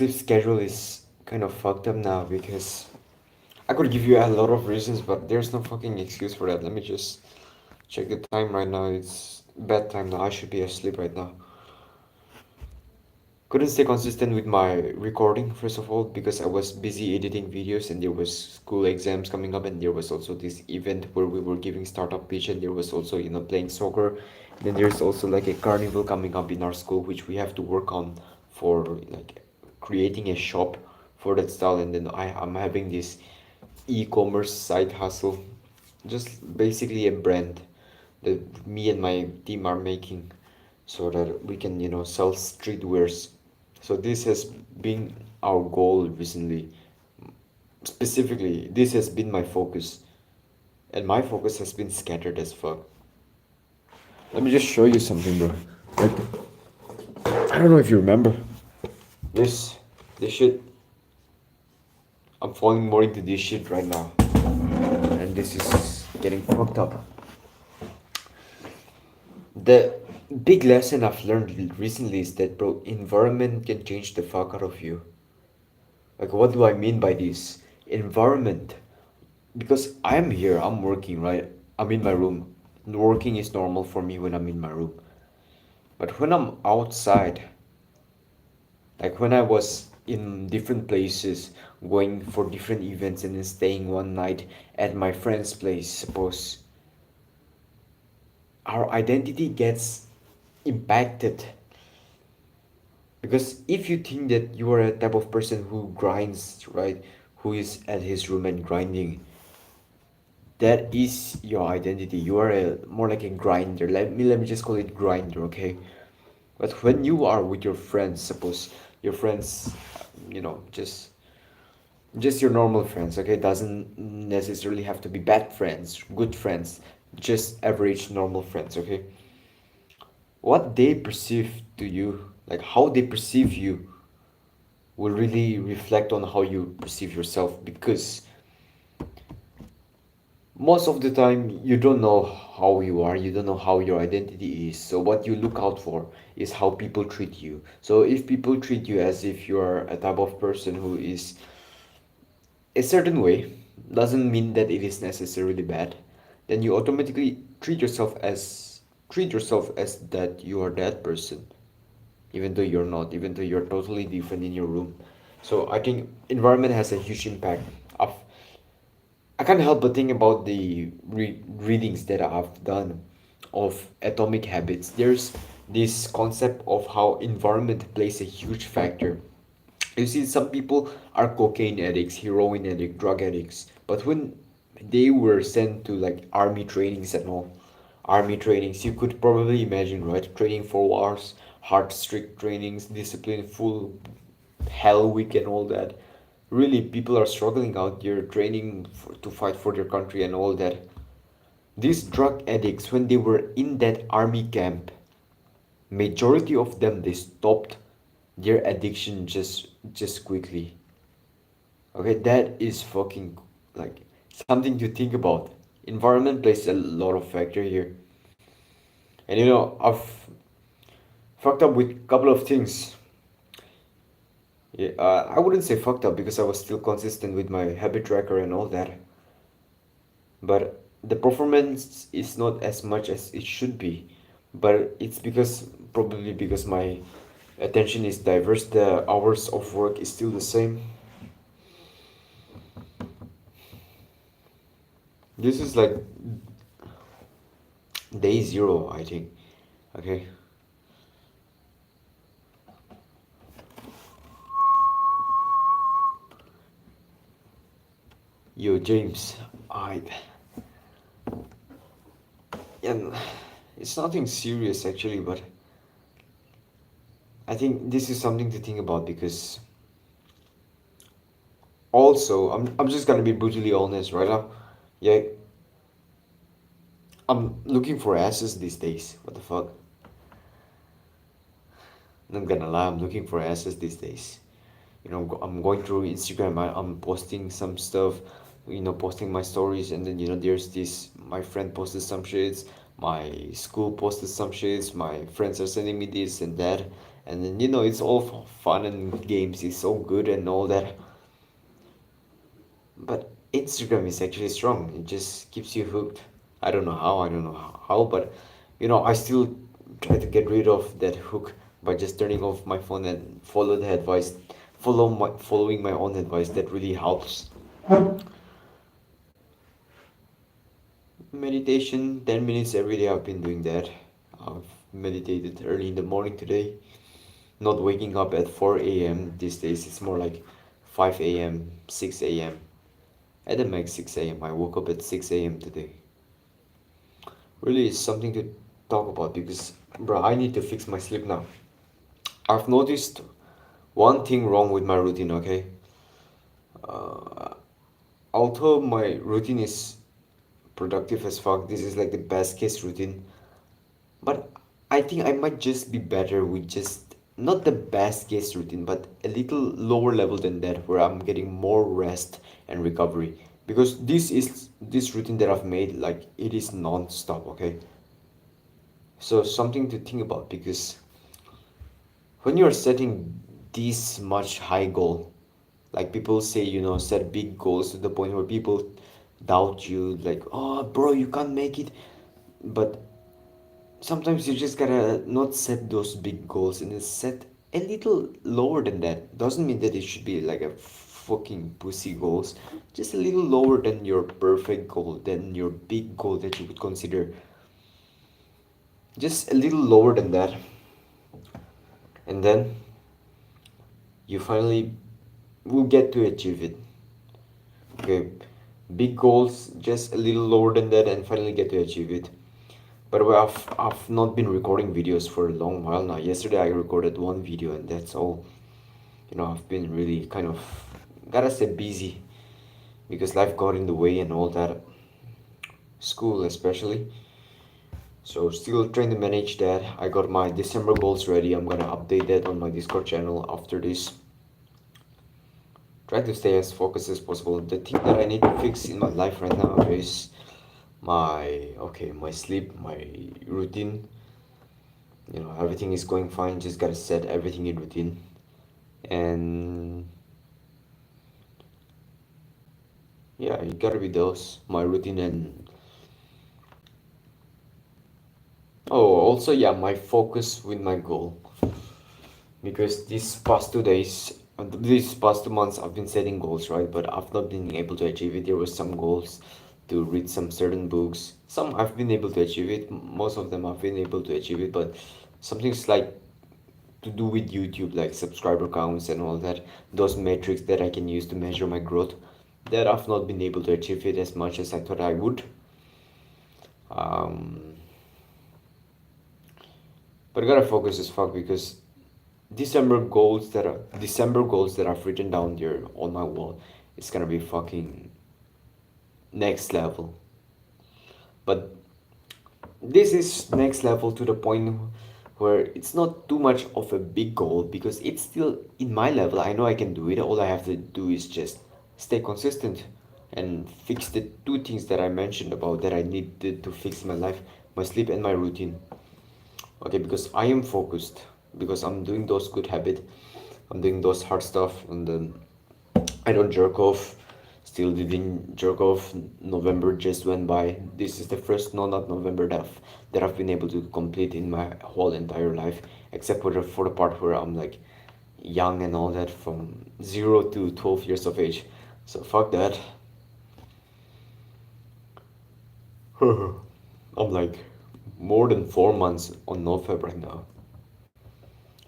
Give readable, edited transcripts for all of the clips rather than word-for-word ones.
sleep schedule is kind of fucked up now because I could give you a lot of reasons, but there's no fucking excuse for that. Let me just check the time right now. It's bedtime now. I should be asleep right now. Couldn't stay consistent with my recording, first of all, because I was busy editing videos and there was school exams coming up, and there was also this event where we were giving startup pitch, and there was also, playing soccer. Then there's also like a carnival coming up in our school, which we have to work on for like creating a shop for that style. And then I'm having this e-commerce side hustle, just basically a brand that me and my team are making so that we can sell streetwears. So this has been our goal recently. Specifically, this has been my focus, and my focus has been scattered as fuck. Let me just show you something, bro. Like, I don't know if you remember this this shit. I'm falling more into this shit right now, and this is getting fucked up. The big lesson I've learned recently is that, bro, environment can change the fuck out of you. Like, what do I mean by this? Environment. Because I'm here, I'm working, right? I'm in my room. Working is normal for me when I'm in my room. But when I'm outside, like when I was in different places, going for different events and then staying one night at my friend's place, suppose, our identity gets impacted. Because if you think that you are a type of person who grinds, right? Who is at his room and grinding, that is your identity. You are a more like a grinder. Let me just call it grinder, okay? But when you are with your friends, suppose your friends, you know, just your normal friends, okay? Doesn't necessarily have to be bad friends, good friends, just average normal friends, okay? What they perceive to you, like how they perceive you, will really reflect on how you perceive yourself, because most of the time you don't know how you are, you don't know how your identity is. So what you look out for is how people treat you. So if people treat you as if you are a type of person who is a certain way, doesn't mean that it is necessarily bad, then you automatically treat yourself as that you are that person, even though you're not, even though you're totally different in your room. So I think environment has a huge impact. I've I can't help but think about the readings that I've done of Atomic Habits. There's this concept of how environment plays a huge factor. You see, some people are cocaine addicts, heroin addicts, drug addicts, but when they were sent to like army trainings and all, army trainings, you could probably imagine, right? Training for wars, hard, strict trainings, discipline, full hell week, and all that. Really, people are struggling out there, training to fight for their country and all that. These drug addicts, when they were in that army camp, majority of them they stopped their addiction just quickly. Okay, that is fucking like something to think about. Environment plays a lot of factor here, and I've fucked up with a couple of things. Yeah, I wouldn't say fucked up because I was still consistent with my habit tracker and all that, but the performance is not as much as it should be. But it's probably because my attention is diverse, the hours of work is still the same. This is like day zero, I think. Okay. Yo, James. I and it's nothing serious actually, but I think this is something to think about because also I'm just gonna be brutally honest right now. Yeah, I'm looking for asses these days. What the fuck? Not gonna lie, I'm looking for asses these days. I'm going through Instagram. I'm posting some stuff, posting my stories, and then there's this. My friend posted some shits. My school posted some shits. My friends are sending me this and that, And then it's all fun and games, it's so good and all that, but Instagram is actually strong. It just keeps you hooked. I don't know how, but I still try to get rid of that hook by just turning off my phone and following my own advice. That really helps. Meditation, 10 minutes every day. I've been doing that. I've meditated early in the morning today. Not waking up at 4 a.m. these days. It's more like 5 a.m., 6 a.m. At the max 6 a.m. I woke up at 6 a.m. today. Really, it's something to talk about because, bro, I need to fix my sleep now. I've noticed one thing wrong with my routine, okay? Although my routine is productive as fuck, this is like the best case routine. But I think I might just be better with just not the best case routine, but a little lower level than that, where I'm getting more rest and recovery. Because this routine that I've made, like it is non-stop, okay? So something to think about because when you're setting this much high goal, like people say, set big goals to the point where people doubt you, like, oh, bro, you can't make it. But sometimes you just gotta not set those big goals and then set a little lower than that. Doesn't mean that it should be like a fucking pussy goals. Just a little lower than your perfect goal, than your big goal that you would consider. Just a little lower than that. And then you finally will get to achieve it. Okay, big goals, just a little lower than that, and finally get to achieve it. But well, I've not been recording videos for a long while now. Yesterday I recorded one video, and that's all. I've been really kind of, gotta say, busy because life got in the way and all that. School, especially. So, still trying to manage that. I got my December goals ready. I'm gonna update that on my Discord channel after this. Try to stay as focused as possible. The thing that I need to fix in my life right now is my sleep, my routine. Everything is going fine. Just gotta set everything in routine. And yeah, it gotta be those, my routine. And oh, also, yeah, my focus with my goal. Because these past 2 months, I've been setting goals, right? But I've not been able to achieve it. There were some goals to read some certain books. Some I've been able to achieve it. Most of them I've been able to achieve it. But something's like to do with YouTube, like subscriber counts and all that. Those metrics that I can use to measure my growth. That I've not been able to achieve it as much as I thought I would. Um, but I gotta focus as fuck because December goals that I've written down there on my wall, it's gonna be fucking next level. But this is next level to the point where it's not too much of a big goal because it's still in my level. I know I can do it. All I have to do is just stay consistent and fix the two things that I mentioned about that I needed to fix in my life, my sleep and my routine. Okay, because I am focused, because I'm doing those good habits, I'm doing those hard stuff, and then I don't jerk off. Still didn't jerk off. November just went by. This is the first no not November that I've been able to complete in my whole entire life, except for the part where I'm like young and all that, from 0 to 12 years of age. So fuck that. I'm like more than 4 months on NoFap right now.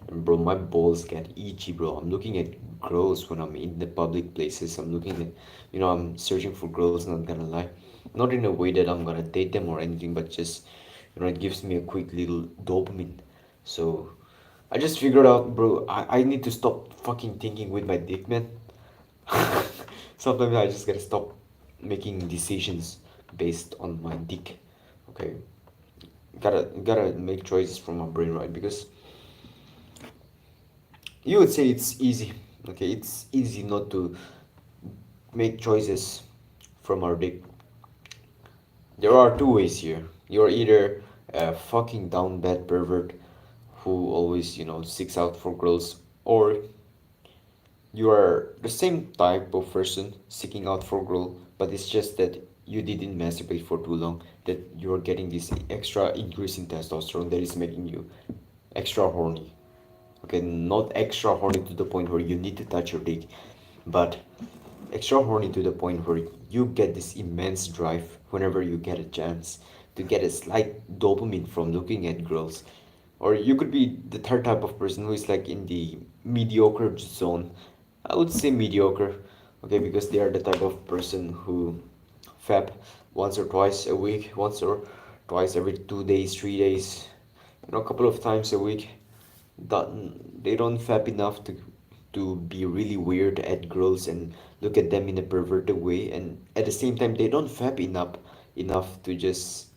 And bro, my balls get itchy, bro. I'm looking at girls when I'm in the public places. I'm looking at, I'm searching for girls, not gonna lie. Not in a way that I'm gonna date them or anything, but just, it gives me a quick little dopamine. So, I just figured out, bro, I need to stop fucking thinking with my dick, man. Sometimes I just gotta stop making decisions based on my dick. Okay, gotta make choices from my brain, right? Because you would say it's easy. Okay, it's easy not to make choices from our dick. There are two ways here. You're either a fucking down bad pervert who always, seeks out for girls, or you are the same type of person seeking out for girl, but it's just that you didn't masturbate for too long, that you're getting this extra increase in testosterone that is making you extra horny. Okay, not extra horny to the point where you need to touch your dick, but extra horny to the point where you get this immense drive whenever you get a chance to get a slight dopamine from looking at girls. Or you could be the third type of person who is like in the mediocre zone. I would say mediocre, okay, because they are the type of person who fap once or twice a week, once or twice every 2 days, 3 days, a couple of times a week. That they don't fap enough to be really weird at girls and look at them in a perverted way, and at the same time they don't fap enough to just,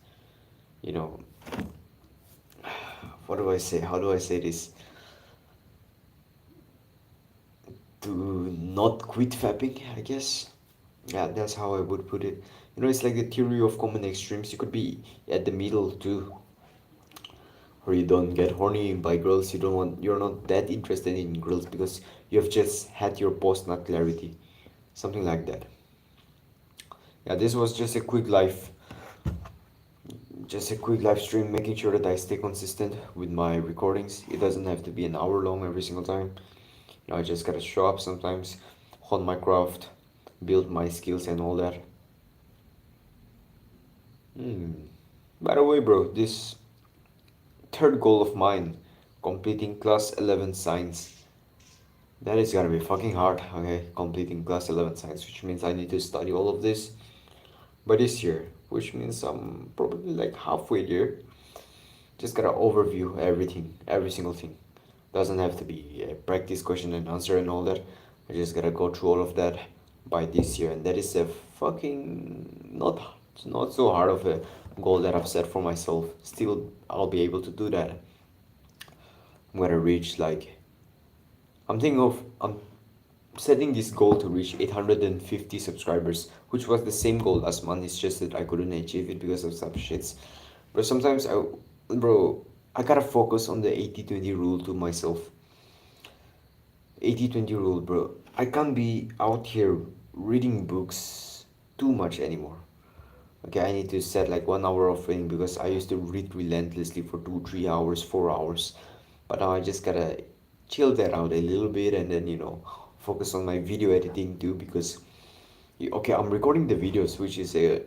you know what do I say? How do I say this? To not quit fapping, I guess. Yeah, that's how I would put it. It's like the theory of common extremes. You could be at the middle too, where you don't get horny by girls. You're not that interested in girls because you have just had your post nut clarity, something like that. Yeah, this was just a quick live stream, making sure that I stay consistent with my recordings. It doesn't have to be an hour long every single time. I just gotta show up sometimes, hone my craft, build my skills and all that. Hmm. By the way, bro, this third goal of mine, completing class 11 science, that is gonna be fucking hard, okay? Completing class 11 science, which means I need to study all of this by this year, which means I'm probably like halfway there. Just gotta overview everything, every single thing. Doesn't have to be a practice question and answer and all that. I just gotta go through all of that by this year, and that is a fucking not so hard of a goal that I've set for myself. Still, I'll be able to do that. I'm gonna reach like I'm setting this goal to reach 850 subscribers, which was the same goal last month. It's just that I couldn't achieve it because of some shits. But sometimes bro, I gotta focus on the 80-20 rule to myself. 80-20 rule, bro. I can't be out here reading books too much anymore. Okay, I need to set like 1 hour of reading because I used to read relentlessly for 2, 3 hours, 4 hours. But now I just gotta chill that out a little bit and then, focus on my video editing too because, okay, I'm recording the videos, which is a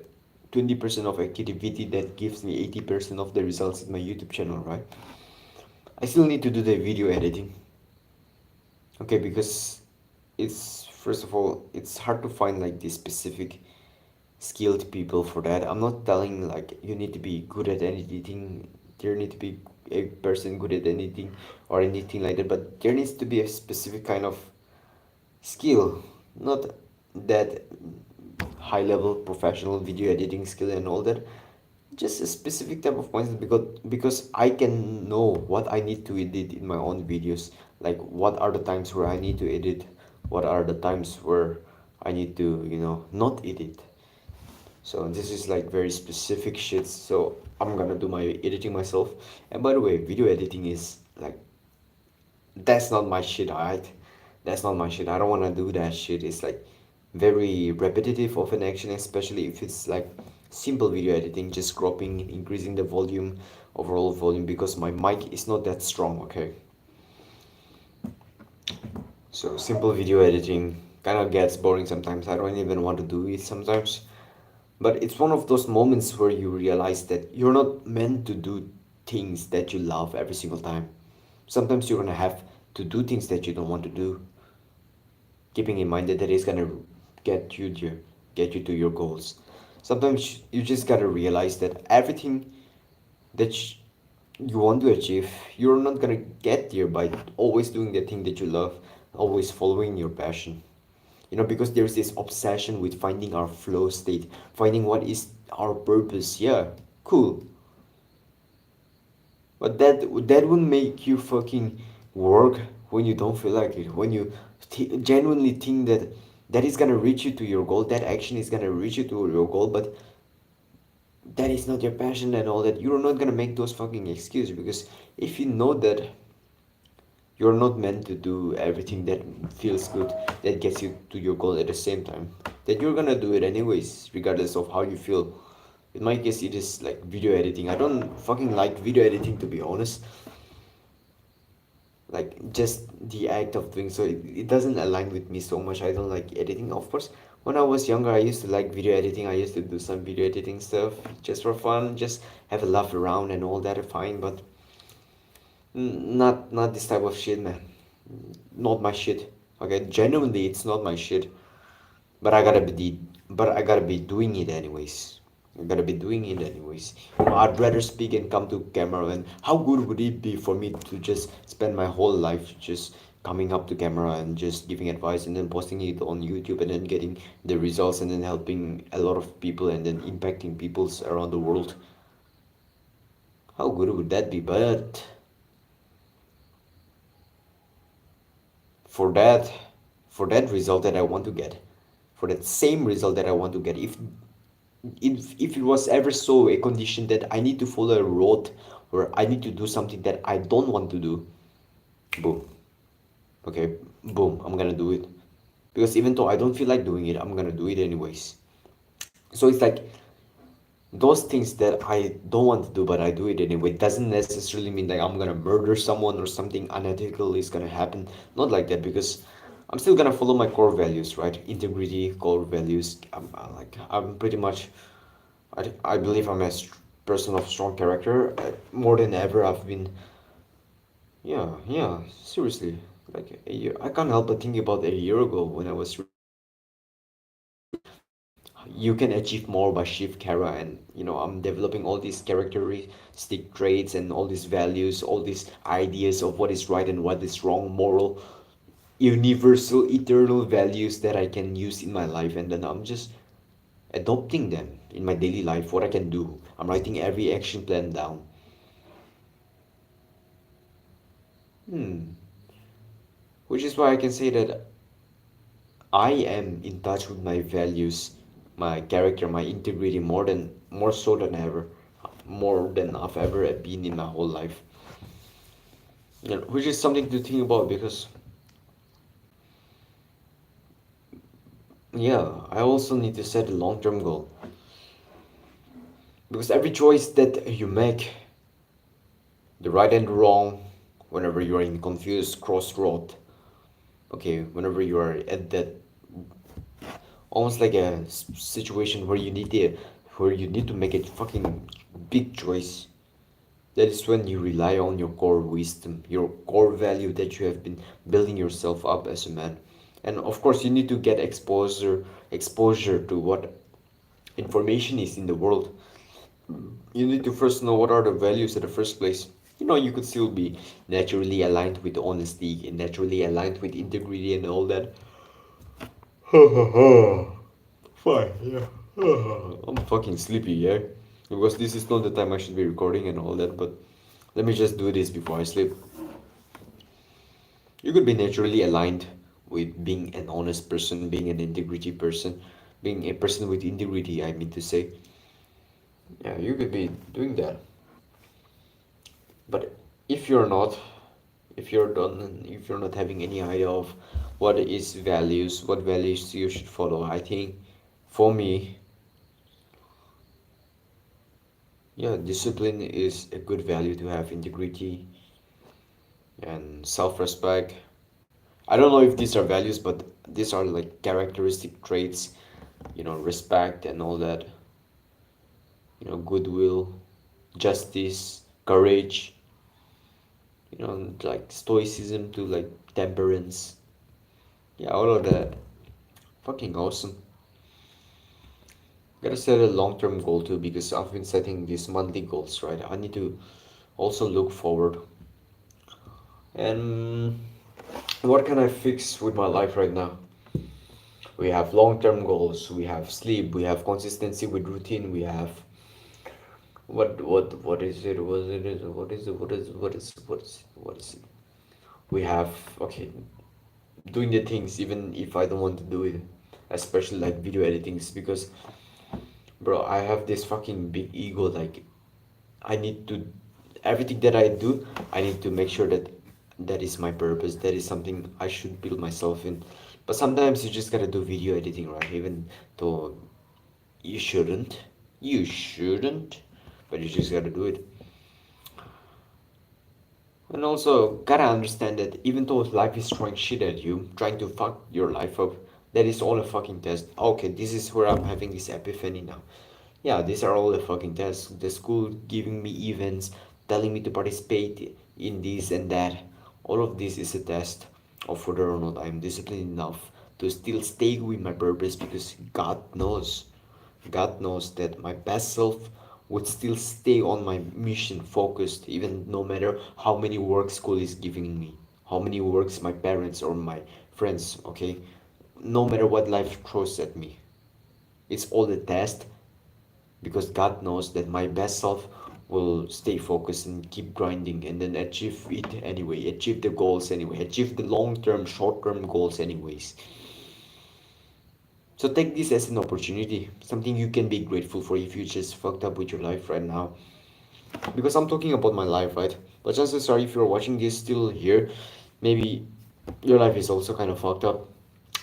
20% of activity that gives me 80% of the results in my YouTube channel, right? I still need to do the video editing. Okay, because it's first of all, it's hard to find like the specific skilled people for that. I'm not telling like you need to be good at anything. There need to be a person good at anything or anything like that, but there needs to be a specific kind of skill, not that high level professional video editing skill and all that. Just a specific type of mindset because I can know what I need to edit in my own videos. Like what are the times where I need to edit, what are the times where I need to, not edit. So this is like very specific shit. So I'm gonna do my editing myself. And by the way, video editing is like that's not my shit, alright? That's not my shit. I don't wanna do that shit. It's like very repetitive of an action, especially if it's like simple video editing, just cropping, increasing the volume, overall volume, because my mic is not that strong, okay? So simple video editing kind of gets boring sometimes. I don't even want to do it sometimes. But it's one of those moments where you realize that you're not meant to do things that you love every single time. Sometimes you're gonna have to do things that you don't want to do, keeping in mind that that is gonna get you to get you to your goals. Sometimes you just gotta realize that everything that you want to achieve, you're not gonna get there by always doing the thing that you love, always following your passion. Because there's this obsession with finding our flow state, finding what is our purpose. Yeah, cool. But that would make you fucking work when you don't feel like it. When you genuinely think that is gonna reach you to your goal, that action is gonna reach you to your goal, but that is not your passion and all that, you're not gonna make those fucking excuses, because if you know that you're not meant to do everything that feels good, that gets you to your goal at the same time, then you're gonna do it anyways, regardless of how you feel. In my case, it is like video editing. I don't fucking like video editing, to be honest. Like, just the act of doing so, it doesn't align with me so much. I don't like editing. Of course, when I was younger, I used to like video editing. I used to do some video editing stuff just for fun, just have a laugh around and all that, fine. But not this type of shit, man. Not my shit. Okay, genuinely, it's not my shit. But I gotta be doing it anyways. I gotta be doing it anyways. I'd rather speak and come to camera. And how good would it be for me to just spend my whole life just coming up to camera and just giving advice and then posting it on YouTube and then getting the results and then helping a lot of people and then impacting peoples around the world. How good would that be? But for that for that result that I want to get, for that same result that I want to get, if it was ever so a condition that I need to follow a road or I need to do something that I don't want to do, boom. Okay, boom, I'm gonna do it. Because even though I don't feel like doing it, I'm gonna do it anyways. So it's like those things that I don't want to do but I do it anyway doesn't necessarily mean like I'm gonna murder someone or something unethical is gonna happen. Not like that, because I'm still gonna follow my core values, right? Integrity, core values. I'm pretty much I believe I'm a person of strong character. More than ever, I've been. Yeah, seriously. Like a year, I can't help but think about a year ago when I was. You can achieve more by Shift Kara, and I'm developing all these characteristic traits and all these values, all these ideas of what is right and what is wrong, moral, universal, eternal values that I can use in my life, and then I'm just adopting them in my daily life, what I can do. I'm writing every action plan down. Hmm. Which is why I can say that I am in touch with my values, my character, my integrity more so than ever, more than I've ever been in my whole life. Which is something to think about, because yeah, I also need to set a long-term goal, because every choice that you make, the right and the wrong, whenever you are in confused crossroad, okay, whenever you are at that almost like a situation where you need to make a fucking big choice. That is when you rely on your core wisdom, your core value that you have been building yourself up as a man. And of course, you need to get exposure to what information is in the world. You need to first know what are the values in the first place. You could still be naturally aligned with honesty and naturally aligned with integrity and all that. Fine, yeah. I'm fucking sleepy, yeah? Because this is not the time I should be recording and all that, but let me just do this before I sleep. You could be naturally aligned with being an honest person, being an integrity person, being a person with integrity, I mean to say. Yeah, you could be doing that. But if you're not, if you're not having any idea of what values you should follow, I think for me, yeah, discipline is a good value to have, integrity and self-respect. I don't know if these are values, but these are like characteristic traits, respect and all that, goodwill, justice, courage, like stoicism to like temperance. Yeah, all of that. Fucking awesome. Gotta set a long-term goal too, because I've been setting these monthly goals, right? I need to also look forward. And what can I fix with my life right now? We have long-term goals, we have sleep, we have consistency with routine, we have what is it? What is it? We have, okay, doing the things even if I don't want to do it, especially like video editings, because Bro, I have this fucking big ego. Like, I need to, everything that I do, I need to make sure that that is my purpose. That is something I should build myself in. But sometimes you just gotta do video editing, right? Even though you shouldn't. You shouldn't. But you just gotta do it. And also, gotta understand that even though life is throwing shit at you, trying to fuck your life up, that is all a fucking test. Okay, this is where I'm having this epiphany now. Yeah, these are all the fucking tests. The school giving me events, telling me to participate in this and that. All of this is a test of whether or not I'm disciplined enough to still stay with my purpose, because God knows that my best self would still stay on my mission focused, even no matter how many work school is giving me, how many works my parents or my friends, okay? No matter what life throws at me. It's all a test, because God knows that my best self will stay focused and keep grinding and then achieve it anyway, achieve the goals anyway, achieve the long term, short term goals anyways. So take this as an opportunity, something you can be grateful for if you just fucked up with your life right now. Because I'm talking about my life, right? But chances are, if you're watching this still here, maybe your life is also kind of fucked up.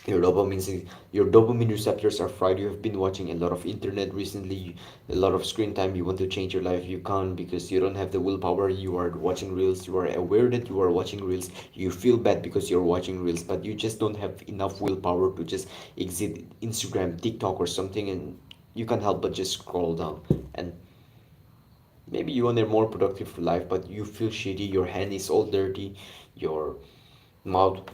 Your dopamine receptors are fried. You have been watching a lot of internet recently, a lot of screen time. You want to change your life, you can't because you don't have the willpower. You are watching reels. You are aware that you are watching reels. You feel bad because you're watching reels, but you just don't have enough willpower to just exit Instagram, TikTok, or something, and you can't help but just scroll down. And maybe you want a more productive life, but you feel shitty. Your hand is all dirty. Your mouth,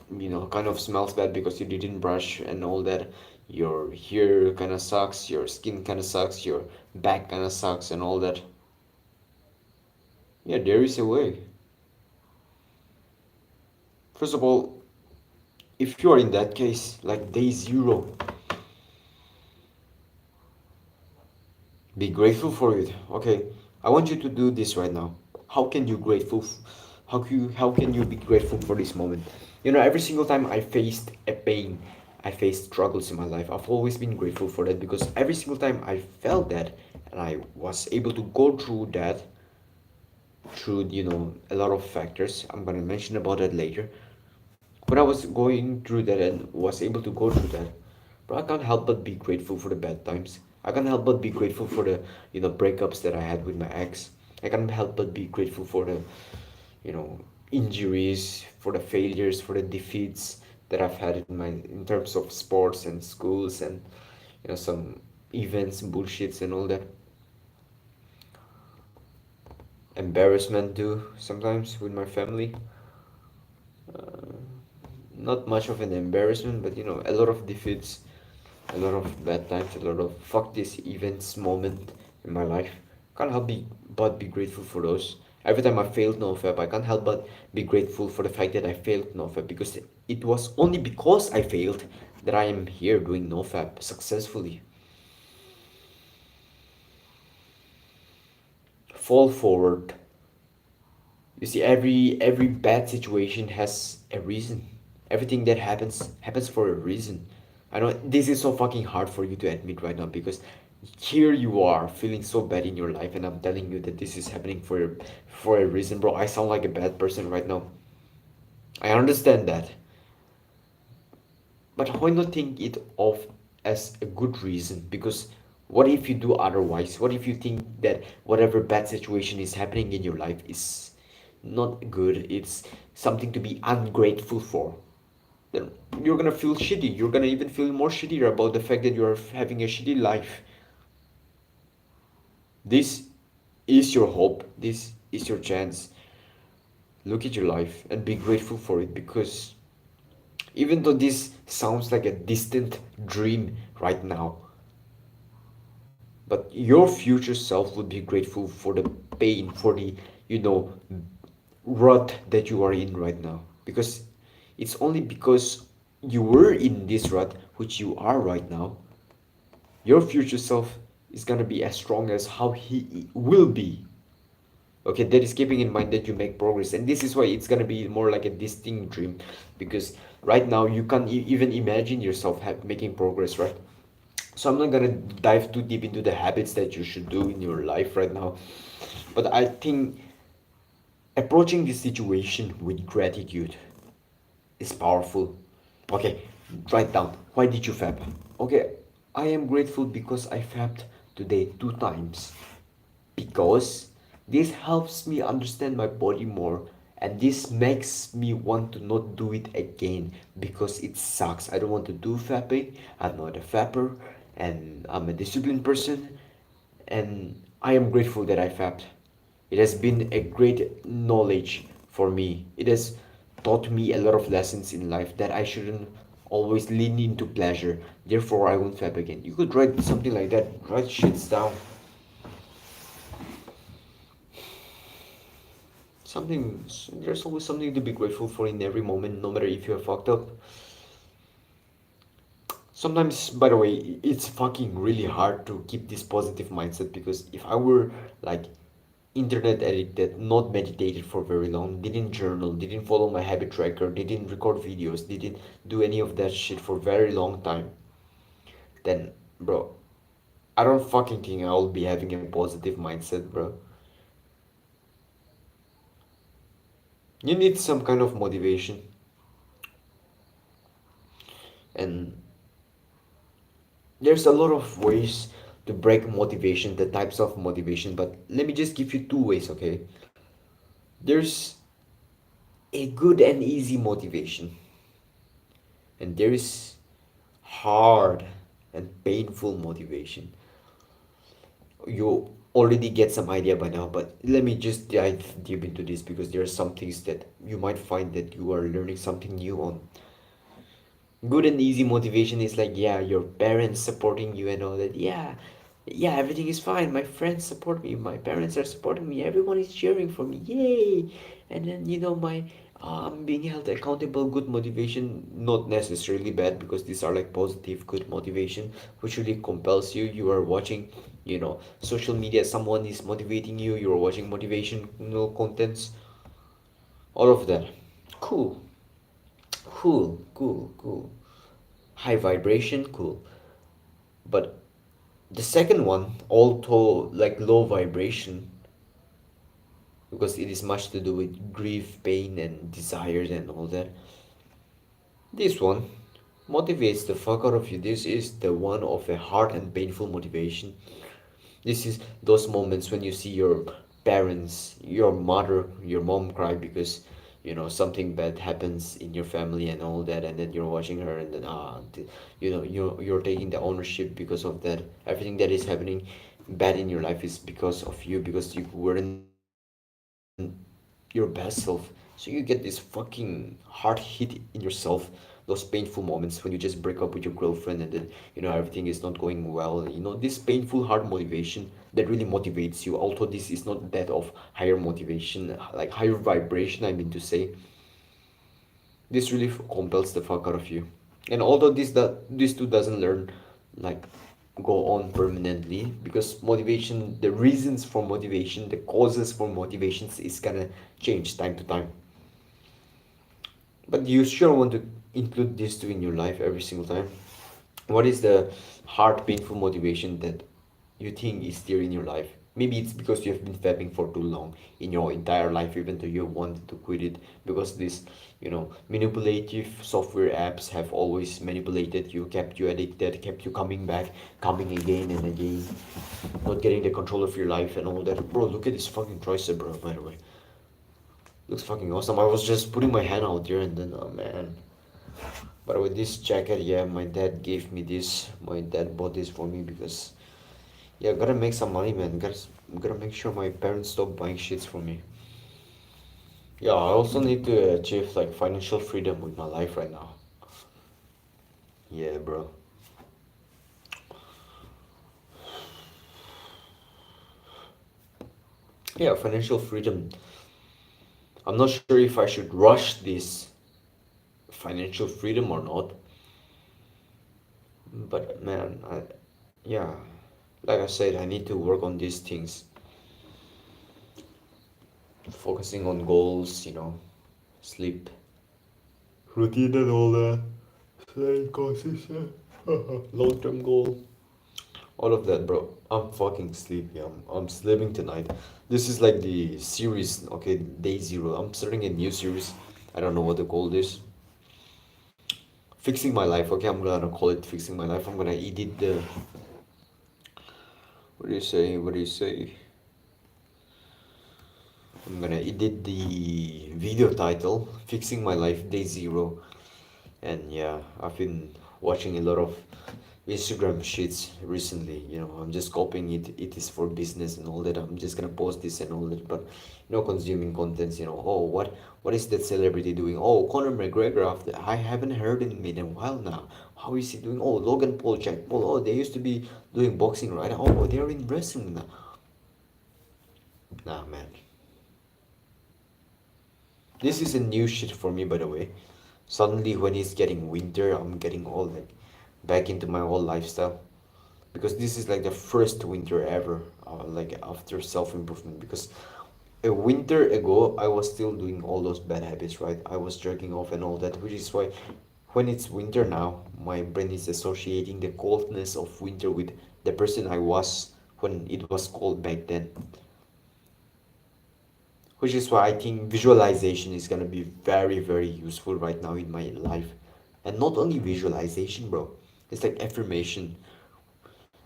kind of smells bad because you didn't brush and all that. Your hair kind of sucks. Your skin kind of sucks. Your back kind of sucks and all that. Yeah, there is a way. First of all, if you are in that case, like day zero, be grateful for it. Okay, I want you to do this right now. How can you grateful? How can you be grateful for this moment? Every single time I faced a pain, I faced struggles in my life, I've always been grateful for that, because every single time I felt that and I was able to go through that through a lot of factors. I'm gonna mention about that later. When I was going through that and was able to go through that, bro, I can't help but be grateful for the bad times. I can't help but be grateful for the breakups that I had with my ex. I can't help but be grateful for the injuries, for the failures, for the defeats that I've had in terms of sports and schools, and some events, bullshits, and all that. Embarrassment too sometimes with my family. Not much of an embarrassment, but a lot of defeats, a lot of bad times, a lot of fuck this events moment in my life. Can't help but be grateful for those. Every time I failed NoFap, I can't help but be grateful for the fact that I failed NoFap, because it was only because I failed that I am here doing NoFap successfully. Fall forward. You see, every bad situation has a reason. Everything that happens for a reason. I know this is so fucking hard for you to admit right now, because here you are feeling so bad in your life, and I'm telling you that this is happening for a reason, bro. I sound like a bad person right now. I understand that, but why not think it of as a good reason? Because what if you do otherwise? What if you think that whatever bad situation is happening in your life is not good, it's something to be ungrateful for? Then you're gonna feel shitty. You're gonna even feel more shittier about the fact that you're having a shitty life. This is your hope. This is your chance. Look at your life and be grateful for it, because even though this sounds like a distant dream right now, but your future self would be grateful for the pain, for the, you know, rut that you are in right now. Because it's only because you were in this rut, which you are right now, your future self is gonna be as strong as how he will be. Okay, that is keeping in mind that you make progress, and this is why it's gonna be more like a distinct dream, because right now you can't even imagine yourself making progress, right? So I'm not gonna dive too deep into the habits that you should do in your life right now. But I think approaching this situation with gratitude is powerful. Okay, write down. Why did you fab? Okay, I am grateful because I fabbed today 2 times. Because this helps me understand my body more, and this makes me want to not do it again because it sucks. I don't want to do fapping. I'm not a fapper, and I'm a disciplined person, and I am grateful that I fapped. It has been a great knowledge for me. It has taught me a lot of lessons in life that I shouldn't always lean into pleasure. Therefore, I won't fap again. You could write something like that. Write shits down. Something. There's always something to be grateful for in every moment, no matter if you're fucked up. Sometimes, by the way, it's fucking really hard to keep this positive mindset because if I were like internet addicted, not meditated for very long, didn't journal, didn't follow my habit tracker, didn't record videos, didn't do any of that shit for very long time, then, bro, I don't fucking think I'll be having a positive mindset, bro. You need some kind of motivation, and there's a lot of ways to break motivation, the types of motivation, but let me just give you 2 ways, okay? There's a good and easy motivation, and there is hard and painful motivation. You already get some idea by now, but let me just dive deep into this because there are some things that you might find that you are learning something new on. Good and easy motivation is like, yeah, your parents supporting you and all that. Yeah, everything is fine. My friends support me. My parents are supporting me. Everyone is cheering for me. Yay! And then my I'm being held accountable. Good motivation, not necessarily bad because these are like positive, good motivation, which really compels you. You are watching, social media. Someone is motivating you. You are watching motivational contents. All of that. Cool, cool. High vibration, cool. But the second one, although like low vibration, because it is much to do with grief, pain, and desires and all that. This one motivates the fuck out of you. This is the one of a hard and painful motivation. This is those moments when you see your parents, your mother, your mom cry because something bad happens in your family and all that, and then you're watching her, and then you're taking the ownership because of that. Everything that is happening bad in your life is because of you, because you weren't your best self. So you get this fucking hard hit in yourself, those painful moments when you just break up with your girlfriend, and then everything is not going well. This painful hard motivation that really motivates you, although this is not that of higher motivation, like higher vibration, I mean to say. This really compels the fuck out of you. And although this too doesn't learn, like, go on permanently, because motivation, the reasons for motivation, the causes for motivations is gonna change time to time. But you sure want to include this too in your life every single time. What is the hard, painful motivation that you think is there in your life? Maybe it's because you have been fapping for too long in your entire life, even though you wanted to quit it, because these, manipulative software apps have always manipulated you, kept you addicted, kept you coming back, coming again and again, not getting the control of your life and all that. Bro, look at this fucking tricep, bro, by the way. Looks fucking awesome. I was just putting my hand out there and then, oh man. But with this jacket, yeah, my dad gave me this. My dad bought this for me because, yeah, gotta make some money, man. Gotta make sure my parents stop buying shits for me. Yeah, I also need to achieve like financial freedom with my life right now. Yeah, bro. Yeah, financial freedom. I'm not sure if I should rush this financial freedom or not. But man, yeah, like I said, I need to work on these things, focusing on goals, sleep, routine and all that. Stay consistent. Long term goal. All of that, bro. I'm fucking sleepy. I'm sleeping tonight. This is like the series, okay, day zero. I'm starting a new series. I don't know what to call this. Fixing my life. Okay, I'm gonna call it fixing my life. I'm gonna edit the. What do you say? What do you say? I'm gonna edit the video title, Fixing My Life Day Zero. And yeah, I've been watching a lot of Instagram shits recently. I'm just copying it. It is for business and all that. I'm just gonna post this and all that, but consuming contents. Oh, what is that celebrity doing? Oh, Conor McGregor. After I haven't heard him in a while now. How is he doing? Oh, Logan Paul, Jack Paul. Oh, they used to be doing boxing, right? Oh, they're in wrestling now. Nah, man. This is a new shit for me, by the way. Suddenly, when it's getting winter, I'm getting all like back into my old lifestyle because this is like the first winter ever, like after self improvement. Because a winter ago, I was still doing all those bad habits, right? I was jerking off and all that, which is why when it's winter now, my brain is associating the coldness of winter with the person I was when it was cold back then, which is why I think visualization is gonna be very, very useful right now in my life. And not only visualization, bro, it's like affirmation.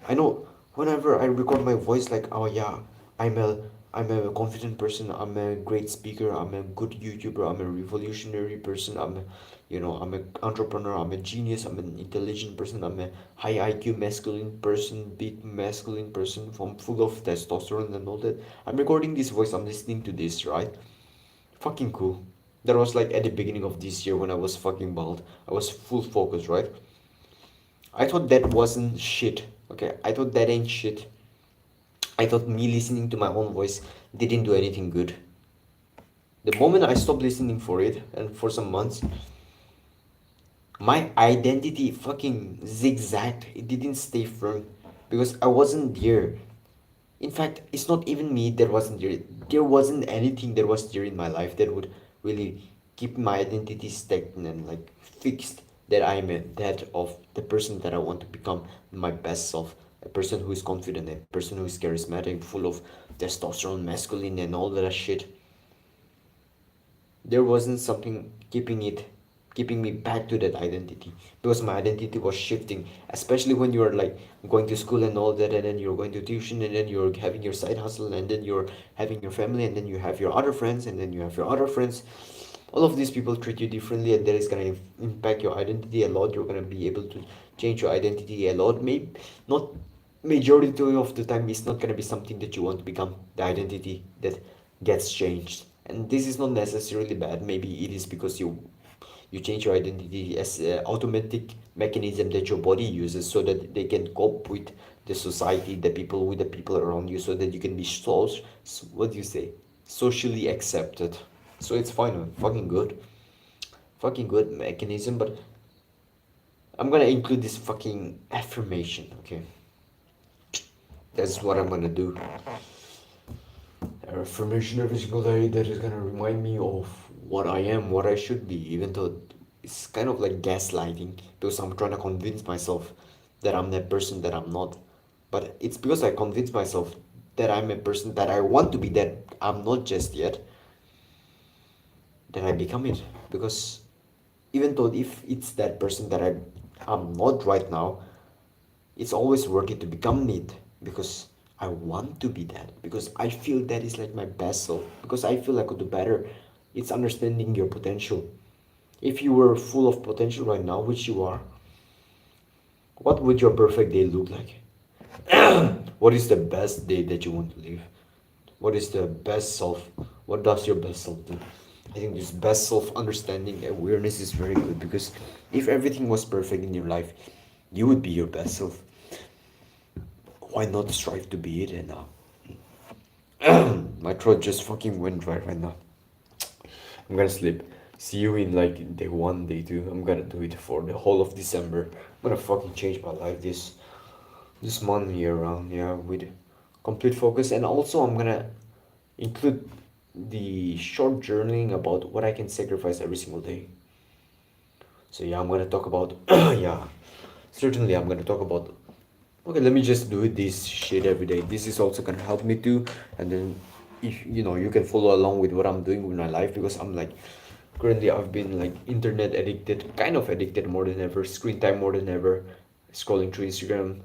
I know whenever I record my voice, like, oh yeah, I'm a I'm a confident person. I'm a great speaker. I'm a good YouTuber. I'm a revolutionary person. I'm an entrepreneur. I'm a genius. I'm an intelligent person. I'm a high IQ masculine person, big masculine person, from full of testosterone and all that. I'm recording this voice. I'm listening to this, right? Fucking cool. That was like at the beginning of this year when I was fucking bald. I was full focus, right? I thought that wasn't shit. Okay, I thought that ain't shit. I thought me listening to my own voice didn't do anything good. The moment I stopped listening for it, and for some months, my identity fucking zigzagged. It didn't stay firm because I wasn't there. In fact, it's not even me that wasn't there. There wasn't anything that was there in my life that would really keep my identity stagnant, like fixed. That I'm that of the person that I want to become, my best self, a person who is confident, a person who is charismatic, full of testosterone, masculine, and all that shit. There wasn't something keeping me back to that identity because my identity was shifting, especially when you're like going to school and all that, and then you're going to tuition, and then you're having your side hustle, and then you're having your family, and then you have your other friends, and then you have your other friends. All of these people treat you differently, and that is going to impact your identity a lot. You're going to be able to change your identity a lot. Maybe not majority of the time, it's not going to be something that you want to become, the identity that gets changed. And this is not necessarily bad. Maybe it is because you change your identity as an automatic mechanism that your body uses so that they can cope with the society, the people around you, so that you can be what do you say, socially accepted. So it's fine, man. Fucking good mechanism. But I'm gonna include this fucking affirmation. Okay, that's what I'm gonna do. Affirmation every single day that is gonna remind me of what I am, what I should be, even though it's kind of like gaslighting because I'm trying to convince myself that I'm that person that I'm not. But it's because I convince myself that I'm a person that I want to be that I'm not just yet, that I become it. Because even though if it's that person that I'm not right now, it's always worth it to become it because I want to be that, because I feel that is like my best self, because I feel I could do better. It's understanding your potential. If you were full of potential right now, which you are, what would your perfect day look like? What is the best day that you want to live? What is the best self? What does your best self do? I think this best self understanding awareness is very good because if everything was perfect in your life, you would be your best self. Why not strive to be it? And my throat just fucking went dry right now. I'm gonna sleep. See you in like day one, day two. I'm gonna do it for the whole of December. I'm gonna fucking change my life this month year round, yeah, with complete focus. And also I'm gonna include the short journaling about what I can sacrifice every single day. So yeah, I'm gonna talk about yeah, certainly I'm gonna talk about okay, let me just do this shit every day. This is also gonna help me too. And then if you can follow along with what I'm doing with my life, because I'm like currently I've been like internet addicted, kind of addicted more than ever, screen time more than ever, scrolling through Instagram,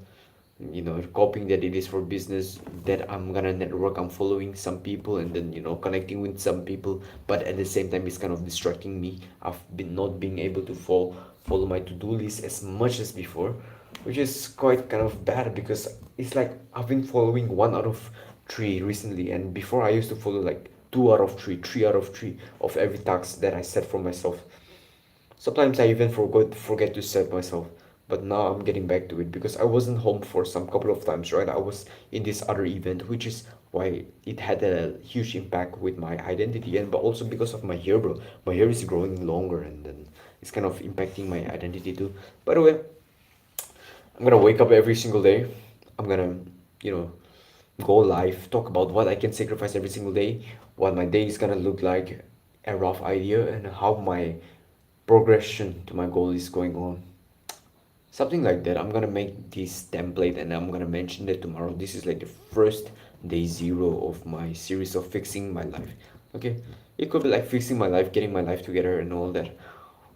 copying that it is for business, that I'm gonna network, I'm following some people and then connecting with some people, but at the same time it's kind of distracting me. I've been not being able to follow my to-do list as much as before, which is quite kind of bad because it's like I've been following one out of three recently, and before I used to follow like two out of three out of three of every task that I set for myself. Sometimes I even forget to set myself, but now I'm getting back to it because I wasn't home for some couple of times, right? I was in this other event, which is why it had a huge impact with my identity, and but also because of my hair, bro. My hair is growing longer, and then it's kind of impacting my identity too. By the way, I'm gonna wake up every single day. I'm gonna, you know, go live, talk about what I can sacrifice every single day, what my day is gonna look like, a rough idea, and how my progression to my goal is going on. Something like that. I'm gonna make this template and I'm gonna mention it tomorrow. This is like the first day zero of my series of fixing my life. Okay? It could be like fixing my life, getting my life together, and all that.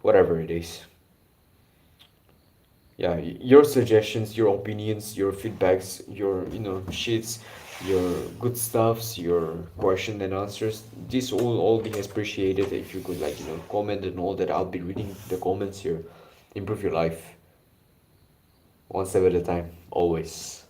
Whatever it is. Yeah, your suggestions, your opinions, your feedbacks, your shits, your good stuffs, your question and answers, this all be appreciated if you could like comment and all that. I'll be reading the comments here. Improve your life one step at a time, always.